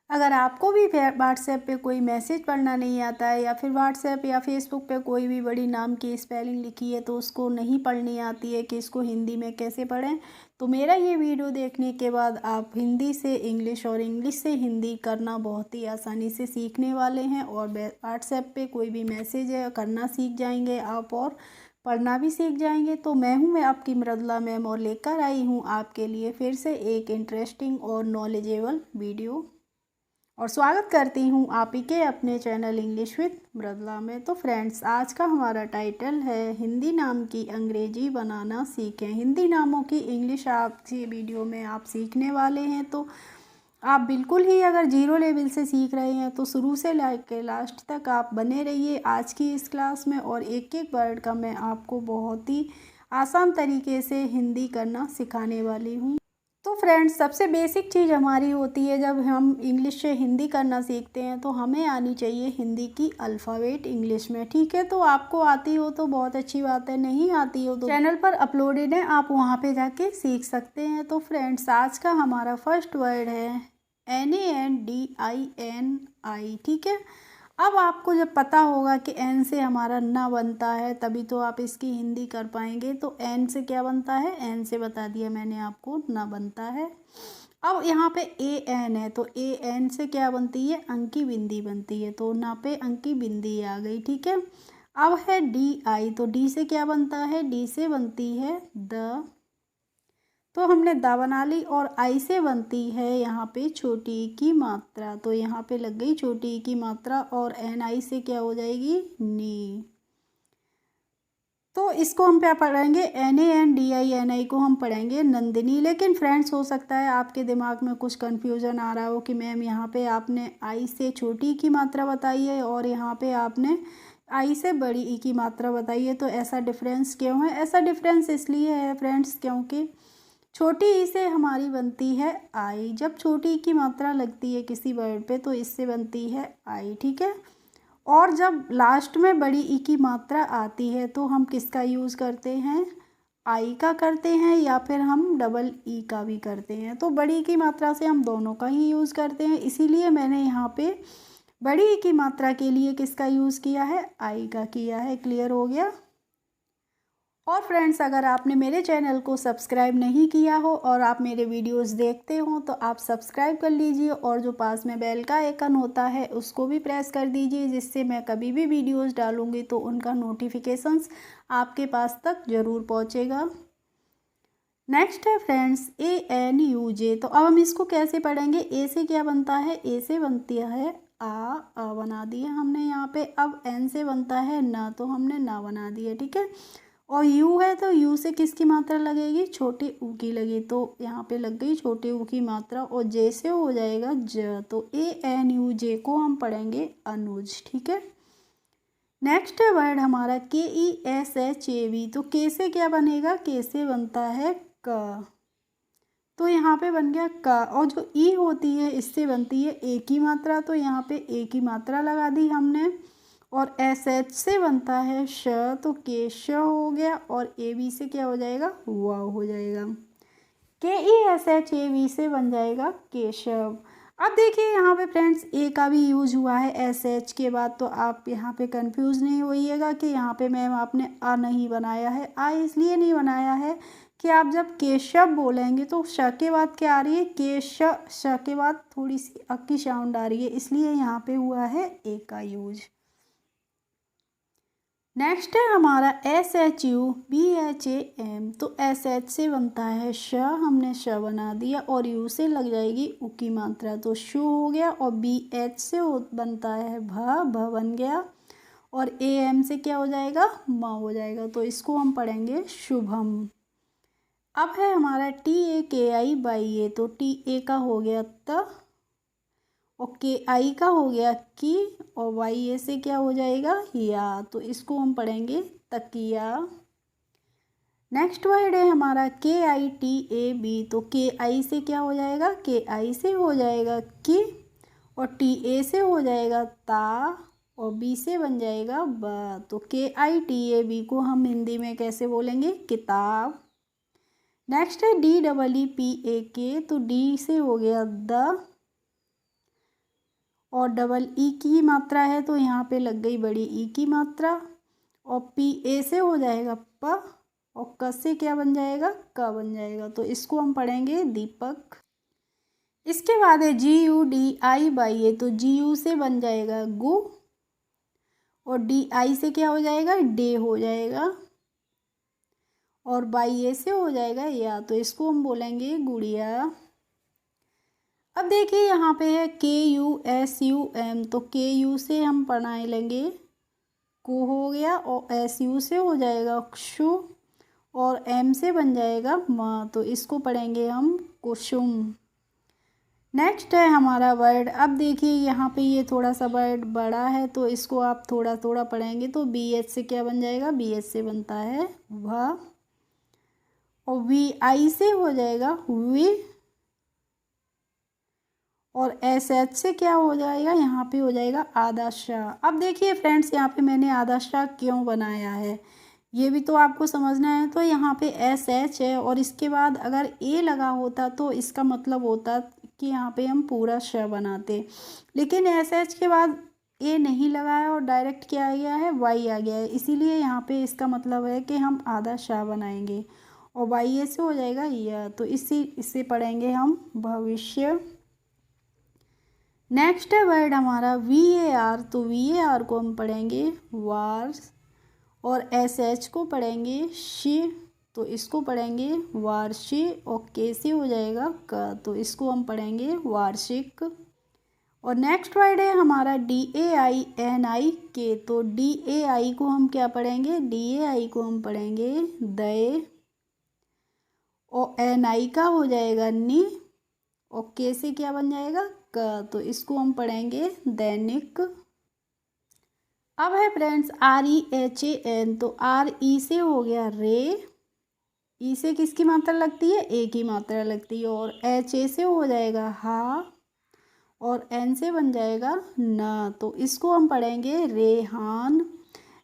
अगर आपको भी व्हाट्सएप पे कोई मैसेज पढ़ना नहीं आता है या फिर व्हाट्सएप या फेसबुक पे कोई भी बड़ी नाम की स्पेलिंग लिखी है तो उसको नहीं पढ़नी आती है कि इसको हिंदी में कैसे पढ़ें, तो मेरा ये वीडियो देखने के बाद आप हिंदी से इंग्लिश और इंग्लिश से हिंदी करना बहुत ही आसानी से सीखने वाले हैं और व्हाट्सएप पे कोई भी मैसेज है करना सीख जाएंगे आप और पढ़ना भी सीख जाएंगे। तो मैं आपकी मृदुला मैम और लेकर आई हूँ आपके लिए फिर से एक इंटरेस्टिंग और नॉलेजेबल वीडियो और स्वागत करती हूँ आप ही के अपने चैनल इंग्लिश विद मृदुला में। तो फ्रेंड्स, आज का हमारा टाइटल है हिंदी नाम की अंग्रेजी बनाना सीखें। हिंदी नामों की इंग्लिश आपकी वीडियो में आप सीखने वाले हैं। तो आप बिल्कुल ही अगर जीरो लेवल से सीख रहे हैं तो शुरू से लेकर लास्ट तक आप बने रहिए आज की इस क्लास में और एक एक वर्ड का मैं आपको बहुत ही आसान तरीके से हिंदी करना सिखाने वाली हूँ। तो फ्रेंड्स, सबसे बेसिक चीज़ हमारी होती है जब हम इंग्लिश से हिंदी करना सीखते हैं तो हमें आनी चाहिए हिंदी की अल्फ़ाबेट इंग्लिश में। ठीक है, तो आपको आती हो तो बहुत अच्छी बात है, नहीं आती हो तो चैनल पर अपलोडेड है, आप वहां पे जाके सीख सकते हैं। तो फ्रेंड्स, आज का हमारा फर्स्ट वर्ड है NANDINI। ठीक है, अब आपको जब पता होगा कि एन से हमारा ना बनता है तभी तो आप इसकी हिंदी कर पाएंगे। तो एन से क्या बनता है, एन से बता दिया मैंने आपको, ना बनता है। अब यहाँ पे ए एन है तो ए एन से क्या बनती है, अंकी बिंदी बनती है, तो ना पे अंकी बिंदी आ गई। ठीक है, अब है डी आई, तो डी से क्या बनता है, डी से बनती है द, तो हमने दा बना ली। और आई से बनती है यहाँ पे छोटी ई की मात्रा, तो यहाँ पे लग गई छोटी ई की मात्रा और एन आई से क्या हो जाएगी, नी। तो इसको हम क्या पढ़ेंगे, NANDINI को हम पढ़ेंगे नंदिनी। लेकिन फ्रेंड्स, हो सकता है आपके दिमाग में कुछ कन्फ्यूज़न आ रहा हो कि मैम यहाँ पे आपने आई से छोटी ई की मात्रा बताई है और यहाँ पे आपने आई से बड़ी ई की मात्रा बताई है, तो ऐसा डिफरेंस क्यों है। ऐसा डिफरेंस इसलिए है फ्रेंड्स क्योंकि छोटी ई से हमारी बनती है आई, जब छोटी ई की मात्रा लगती है किसी वर्ड पे तो इससे बनती है आई। ठीक है, और जब लास्ट में बड़ी ई की मात्रा आती है तो हम किसका यूज़ करते हैं, आई का करते हैं या फिर हम डबल ई का भी करते हैं। तो बड़ी ई की मात्रा से हम दोनों का ही यूज़ करते हैं, इसीलिए मैंने यहाँ पे बड़ी ई की मात्रा के लिए किसका यूज़ किया है, आई का किया है। क्लियर हो गया। और फ्रेंड्स, अगर आपने मेरे चैनल को सब्सक्राइब नहीं किया हो और आप मेरे वीडियोस देखते हो तो आप सब्सक्राइब कर लीजिए और जो पास में बेल का आइकन होता है उसको भी प्रेस कर दीजिए, जिससे मैं कभी भी वीडियोस डालूंगी तो उनका नोटिफिकेशंस आपके पास तक ज़रूर पहुंचेगा। नेक्स्ट है फ्रेंड्स ANUJ, तो अब हम इसको कैसे पढ़ेंगे। ए से क्या बनता है, ए से बनती है आ बना दिया हमने यहाँ पे। अब एन से बनता है ना, तो हमने ना बना दिया। ठीक है, और यू है तो यू से किसकी मात्रा लगेगी, छोटे ऊ की लगी, तो यहाँ पे लग गई छोटे ऊ की मात्रा। और जे से हो जाएगा ज, तो ANUJ को हम पढ़ेंगे अनुज। ठीक है, नेक्स्ट है वर्ड हमारा KESHAV, तो के से क्या बनेगा, के से बनता है क, तो यहाँ पे बन गया का। और जो ई होती है इससे बनती है ए की मात्रा, तो यहाँ पे ए की मात्रा लगा दी हमने। और SH से बनता है श, तो केश हो गया। और AB से क्या हो जाएगा, वाव हो जाएगा। KESHAV से बन जाएगा केशव। अब देखिए यहाँ पे फ्रेंड्स ए का भी यूज हुआ है SH के बाद, तो आप यहाँ पे कंफ्यूज नहीं होइएगा कि यहाँ पे मैम आपने आ नहीं बनाया है। आ इसलिए नहीं बनाया है कि आप जब केशव बोलेंगे तो श के बाद क्या आ रही है, केश, श के बाद थोड़ी सी अ की साउंड आ रही है, इसलिए यहाँ पे हुआ है ए का यूज। नेक्स्ट है हमारा SHUBHAM, तो SH से बनता है श, हमने श बना दिया और यू से लग जाएगी उ की मात्रा, तो शु हो गया। और BH से बनता है भ बन गया। और AM से क्या हो जाएगा, म हो जाएगा, तो इसको हम पढ़ेंगे शुभम। अब है हमारा TAKI, तो TA का हो गया त, और KI का हो गया की, और YA से क्या हो जाएगा या, तो इसको हम पढ़ेंगे तकिया। नेक्स्ट वर्ड है हमारा KITAB, तो KI से क्या हो जाएगा, KI से हो जाएगा की, और TA से हो जाएगा ता, और B से बन जाएगा ब, तो KITAB को हम हिंदी में कैसे बोलेंगे, किताब। नेक्स्ट है DEEPAK, तो डी से हो गया द, और डबल ई की मात्रा है तो यहाँ पे लग गई बड़ी ई की मात्रा। और पी ए से हो जाएगा प, और क से क्या बन जाएगा, क बन जाएगा। तो इसको हम पढ़ेंगे दीपक। इसके बाद है जी यू डी आई बाई ए, तो जी यू से बन जाएगा गु, और डी आई से क्या हो जाएगा, डे हो जाएगा, और बाई ए से हो जाएगा या, तो इसको हम बोलेंगे गुड़िया। अब देखिए यहाँ पे है के यू एस यू एम, तो के यू से हम पढ़ाए लेंगे को हो गया, और एस यू से हो जाएगा क्षु, और एम से बन जाएगा माँ, तो इसको पढ़ेंगे हम कुसुम। नेक्स्ट है हमारा वर्ड। अब देखिए यहाँ पे ये थोड़ा सा वर्ड बड़ा है तो इसको आप थोड़ा थोड़ा पढ़ेंगे। तो बी एच से क्या बन जाएगा, बी एच से बनता है वह, और वी आई से हो जाएगा वी, और एस एच से क्या हो जाएगा, यहाँ पे हो जाएगा आधा शाह। अब देखिए फ्रेंड्स यहाँ पे मैंने आधा शाह क्यों बनाया है ये भी तो आपको समझना है। तो यहाँ पे एस एच है और इसके बाद अगर ए लगा होता तो इसका मतलब होता कि यहाँ पे हम पूरा श बनाते, लेकिन एस एच के बाद ए नहीं लगा है और डायरेक्ट क्या आ गया है, वाई आ गया है, इसीलिए यहाँ पे इसका मतलब है कि हम आधा श बनाएंगे, और वाई ए से हो जाएगा यह। तो इससे पढ़ेंगे हम भविष्य। नेक्स्ट है वर्ड हमारा वी ए आर, तो वी ए आर को हम पढ़ेंगे वार्स, और एस एच को पढ़ेंगे शी, तो इसको पढ़ेंगे वार्षि, और के से हो जाएगा क, तो इसको हम पढ़ेंगे वार्षिक। और नेक्स्ट वर्ड है हमारा डी ए आई एन आई के, तो डी ए आई को हम क्या पढ़ेंगे, डी ए आई को हम पढ़ेंगे दय, और एन आई का हो जाएगा नी, और के से क्या बन जाएगा क, तो इसको हम पढ़ेंगे दैनिक। अब है friends R E H A N, तो आर ई से हो गया रे, ई से किसकी मात्रा लगती है, ए की मात्रा लगती है, और एच ए से हो जाएगा हा, और एन से बन जाएगा न, तो इसको हम पढ़ेंगे रेहान।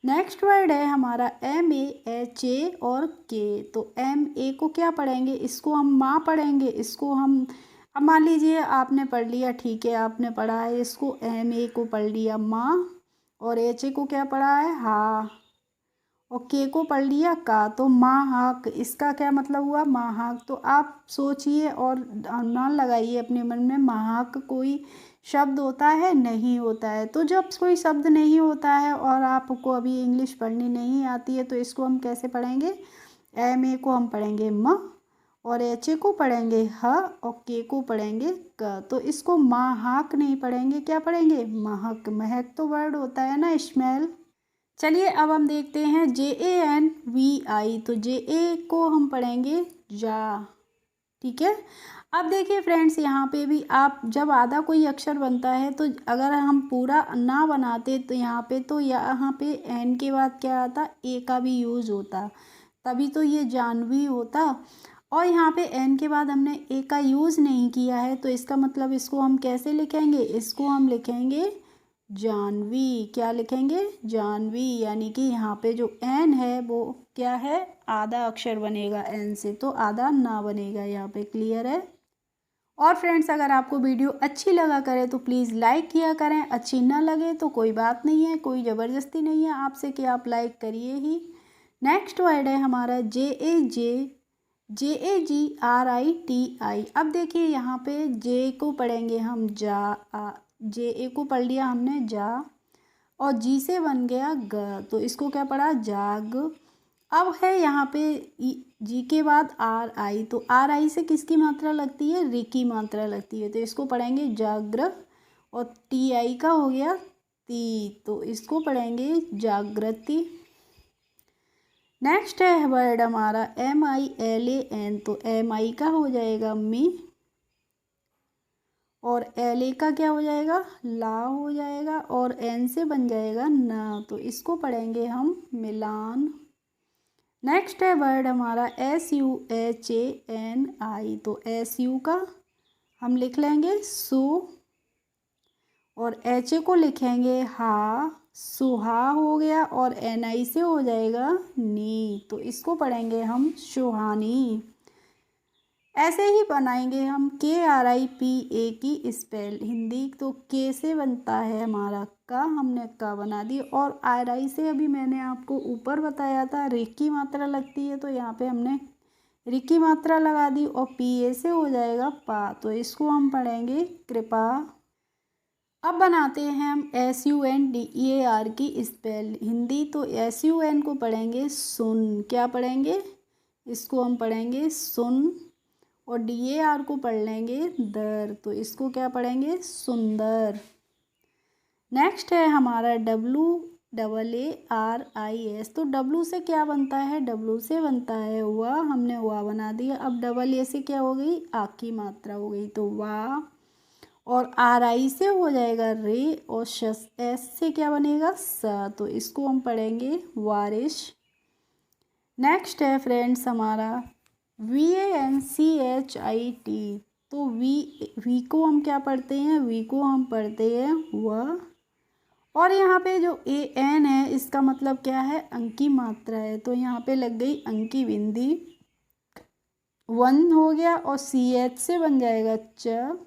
नेक्स्ट वर्ड है हमारा एम ए एच ए और के, तो एम ए को क्या पढ़ेंगे, इसको हम माँ पढ़ेंगे, इसको हम, अब मान लीजिए आपने पढ़ लिया, ठीक है आपने पढ़ा है इसको, एम ए को पढ़ लिया माँ, और एच ए को क्या पढ़ा है हा, और के को पढ़ लिया का, तो माहाक, इसका क्या मतलब हुआ माहाक। तो आप सोचिए और अनुमान लगाइए अपने मन में, माहाक कोई शब्द होता है, नहीं होता है। तो जब कोई शब्द नहीं होता है और आपको अभी इंग्लिश पढ़नी नहीं आती है तो इसको हम कैसे पढ़ेंगे, एम ए को हम पढ़ेंगे म, और एच ए को पढ़ेंगे ह, और के को पढ़ेंगे क, तो इसको माहाक नहीं पढ़ेंगे, क्या पढ़ेंगे महक। महक तो वर्ड होता है ना, स्मेल। चलिए अब हम देखते हैं जे ए एन वी आई, तो जे ए को हम पढ़ेंगे जा, ठीक है। अब देखिए फ्रेंड्स यहाँ पे भी आप जब आधा कोई अक्षर बनता है तो अगर हम पूरा ना बनाते तो यहाँ पे, तो यहाँ पे एन के बाद क्या आता, ए का भी यूज़ होता, तभी तो ये जानवी होता। और यहाँ पे एन के बाद हमने ए का यूज़ नहीं किया है, तो इसका मतलब इसको हम कैसे लिखेंगे, इसको हम लिखेंगे जानवी। क्या लिखेंगे, जानवी, यानी कि यहाँ पे जो एन है वो क्या है, आधा अक्षर बनेगा एन से, तो आधा ना बनेगा यहाँ पे। क्लियर है। और फ्रेंड्स अगर आपको वीडियो अच्छी लगा करे तो प्लीज़ लाइक किया करें, अच्छी ना लगे तो कोई बात नहीं है, कोई ज़बरदस्ती नहीं है आपसे कि आप लाइक करिए ही। नेक्स्ट वर्ड है हमारा जे ए जी आर आई टी आई। अब देखिए यहाँ पे जे को पढ़ेंगे हम जा, जे ए को पढ़ लिया हमने जा, और जी से बन गया ग, तो इसको क्या पढ़ा जाग। अब है यहाँ पे जी के बाद आर आई, तो आर आई से किसकी मात्रा लगती है, री की मात्रा लगती है, तो इसको पढ़ेंगे जाग्र, और टी आई का हो गया ती, तो इसको पढ़ेंगे जागृति। नेक्स्ट है वर्ड हमारा M I L A N, तो एम आई का हो जाएगा मी, और एल ए का क्या हो जाएगा ला हो जाएगा, और एन से बन जाएगा न, तो इसको पढ़ेंगे हम मिलान। नेक्स्ट है वर्ड हमारा S U H A N I, तो एस यू का हम लिख लेंगे सु, और एच ए को लिखेंगे हा, सुहा हो गया, और एन आई से हो जाएगा नी, तो इसको पढ़ेंगे हम सुहानी। ऐसे ही बनाएंगे हम KRIPA की स्पेल हिंदी। तो के से बनता है हमारा का, हमने का बना दी। और RI से अभी मैंने आपको ऊपर बताया था रि की मात्रा लगती है, तो यहाँ पे हमने रि की मात्रा लगा दी। और PA से हो जाएगा पा, तो इसको हम पढ़ेंगे कृपा। अब बनाते हैं हम SUNDEAR की स्पेल हिंदी। तो SUN को पढ़ेंगे सुन, क्या पढ़ेंगे, इसको हम पढ़ेंगे सुन। और DAR को पढ़ लेंगे दर, तो इसको क्या पढ़ेंगे सुंदर। नेक्स्ट है हमारा WAARIS। तो W से क्या बनता है, W से बनता है वाह, हमने वाह बना दिया। अब AA से क्या हो गई, आ की मात्रा हो गई, तो वाह। और RI से हो जाएगा रे। और S से क्या बनेगा सा, तो इसको हम पढ़ेंगे वारिश। नेक्स्ट है फ्रेंड्स हमारा VANCHIT। तो वी को हम क्या पढ़ते हैं, वी को हम पढ़ते हैं वह। और यहाँ पे जो AN है इसका मतलब क्या है, अंक की मात्रा है, तो यहाँ पे लग गई अंक की बिंदी, 1 हो गया। और CH से बन जाएगा च।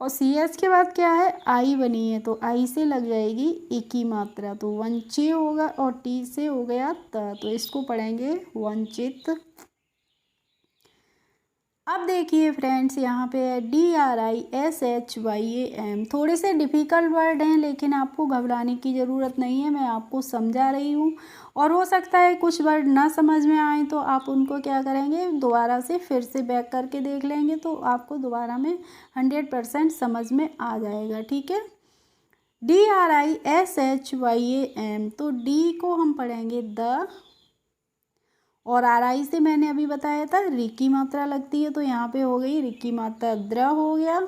और CH के बाद क्या है, आई बनी है, तो आई से लग जाएगी ई की मात्रा, तो वंचे होगा। और टी से हो गया त, तो इसको पढ़ेंगे वंचित। अब देखिए फ्रेंड्स यहाँ पे है DRISHYAM। थोड़े से डिफ़िकल्ट वर्ड हैं, लेकिन आपको घबराने की ज़रूरत नहीं है, मैं आपको समझा रही हूँ। और हो सकता है कुछ वर्ड ना समझ में आए, तो आप उनको क्या करेंगे, दोबारा से फिर से बैक करके देख लेंगे, तो आपको दोबारा में 100% समझ में आ जाएगा, ठीक है। DRISHYAM। तो डी को हम पढ़ेंगे द। और RI से मैंने अभी बताया था रि की मात्रा लगती है, तो यहाँ पे हो गई रि की मात्रा द्र हो गया।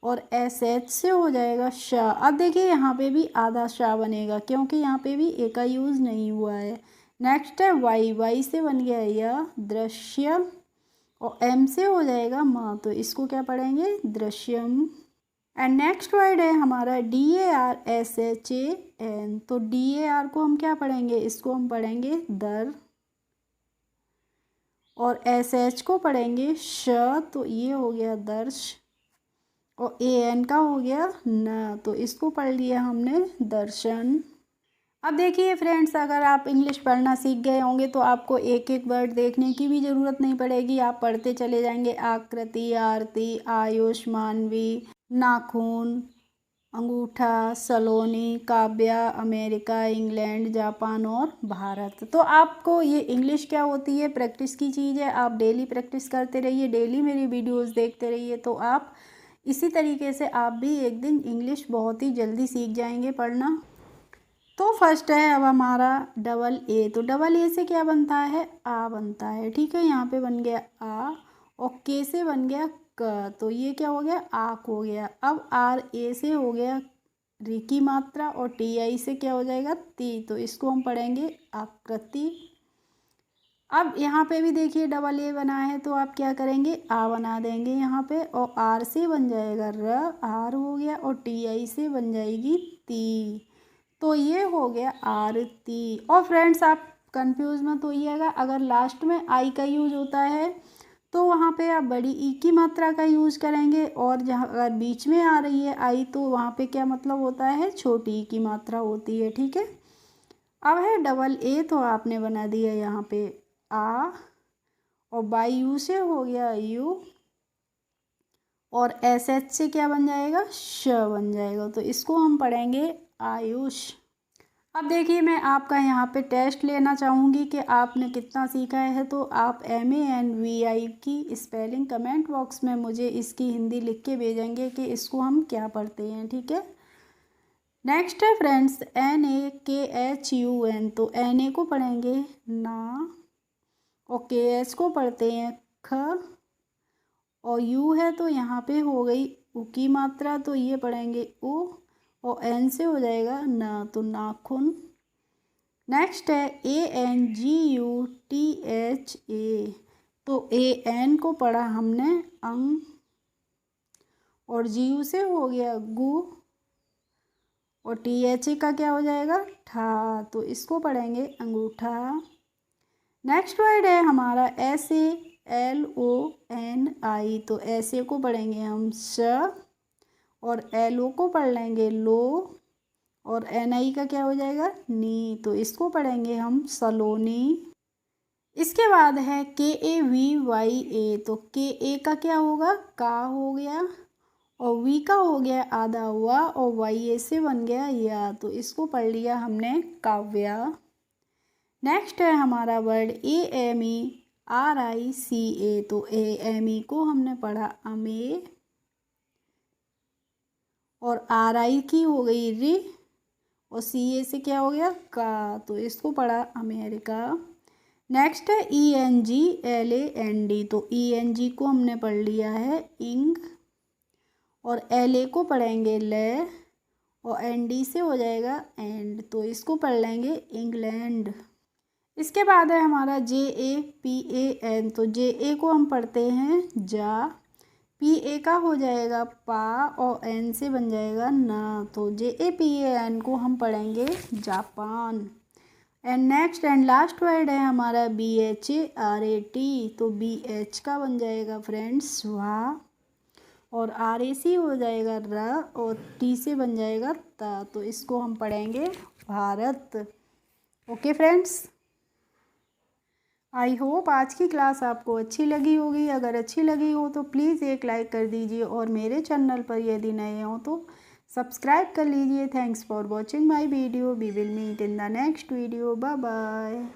और SH से हो जाएगा श। अब देखिए यहाँ पे भी आधा श बनेगा, क्योंकि यहाँ पे भी ए का यूज़ नहीं हुआ है। नेक्स्ट है वाई से बन गया यह दृश्य। और M से हो जाएगा माँ, तो इसको क्या पढ़ेंगे दृश्यम। एंड नेक्स्ट वर्ड है हमारा DARSHAN। तो DAR को हम क्या पढ़ेंगे, इसको हम पढ़ेंगे दर। और SH को पढ़ेंगे श, तो ये हो गया दर्श। और AN का हो गया न, तो इसको पढ़ लिया हमने दर्शन। अब देखिए फ्रेंड्स, अगर आप इंग्लिश पढ़ना सीख गए होंगे तो आपको एक एक वर्ड देखने की भी ज़रूरत नहीं पड़ेगी, आप पढ़ते चले जाएंगे। आकृति, आरती, आयुष, मानवी, नाखून, अंगूठा, सलोनी, काव्या, अमेरिका, इंग्लैंड, जापान और भारत। तो आपको ये इंग्लिश क्या होती है, प्रैक्टिस की चीज़ है। आप डेली प्रैक्टिस करते रहिए, डेली मेरी वीडियोस देखते रहिए, तो आप इसी तरीके से आप भी एक दिन इंग्लिश बहुत ही जल्दी सीख जाएंगे पढ़ना। तो फर्स्ट है अब हमारा AA। तो AA से क्या बनता है, आ बनता है, ठीक है। यहाँ पे बन गया आ। और के से बन गया क, तो ये क्या हो गया आक हो गया। अब RA से हो गया रि की मात्रा। और TI से क्या हो जाएगा ती, तो इसको हम पढ़ेंगे आकृति। अब यहाँ पे भी देखिए AA बना है, तो आप क्या करेंगे आ बना देंगे यहाँ पे। और R से बन जाएगा र, आर हो गया। और TI से बन जाएगी ती, तो ये हो गया आरती। और फ्रेंड्स आप कंफ्यूज मत होइएगा, अगर लास्ट में आई का यूज होता है तो वहाँ पे आप बड़ी ई की मात्रा का यूज़ करेंगे। और जहाँ अगर बीच में आ रही है आई, तो वहाँ पे क्या मतलब होता है, छोटी ई की मात्रा होती है, ठीक है। अब है AA। तो आपने बना दिया यहाँ पे आ। और बाई यू से हो गया यू। और SH से क्या बन जाएगा श बन जाएगा, तो इसको हम पढ़ेंगे आयुष। अब देखिए मैं आपका यहाँ पे टेस्ट लेना चाहूँगी कि आपने कितना सीखा है। तो आप MANVI की स्पेलिंग कमेंट बॉक्स में मुझे इसकी हिंदी लिख के भेजेंगे कि इसको हम क्या पढ़ते हैं, ठीक है। नेक्स्ट है फ्रेंड्स NAKHUN। तो NA को पढ़ेंगे ना। और KH को पढ़ते हैं ख। और U है तो यहाँ पे हो गई उ की मात्रा, तो ये पढ़ेंगे उ। और N से हो जाएगा ना, तो नाखून। नेक्स्ट है ANGUTHA। तो AN को पढ़ा हमने अंग। और GU से हो गया गु। और THA का क्या हो जाएगा ठा, तो इसको पढ़ेंगे अंगूठा। नेक्स्ट वर्ड है हमारा LONI, तो ऐसे को पढ़ेंगे हम श, और LO को पढ़ लेंगे लो, और NI का क्या हो जाएगा नी, तो इसको पढ़ेंगे हम सलोनी। इसके बाद है KAVYA, तो KA का क्या होगा का हो गया, और V का हो गया आधा वा, और YA से बन गया या, तो इसको पढ़ लिया हमने काव्या। नेक्स्ट है हमारा वर्ड AMERICA, तो AME को हमने पढ़ा अमे, और RI की हो गई री, और CA से क्या हो गया का, तो इसको पढ़ा अमेरिका। नेक्स्ट है ENGLAND, तो ENG को हमने पढ़ लिया है इंग, और LA को पढ़ेंगे ले, और ND से हो जाएगा एंड, तो इसको पढ़ लेंगे इंग्लैंड। इसके बाद है हमारा JAPAN, तो JA को हम पढ़ते हैं जा, PA का हो जाएगा पा, और N से बन जाएगा ना, तो JAPAN को हम पढ़ेंगे Japan. And next and last word है हमारा BHARAT, तो BH का बन जाएगा फ्रेंड्स वाह, और RAC हो जाएगा र, और T से बन जाएगा ता, तो इसको हम पढ़ेंगे Bharat. Okay friends, I hope आज की क्लास आपको अच्छी लगी होगी। अगर अच्छी लगी हो तो प्लीज़ एक लाइक कर दीजिए, और मेरे चैनल पर यदि नए हो तो सब्सक्राइब कर लीजिए। Thanks for watching my video, we will meet in the next video, bye bye.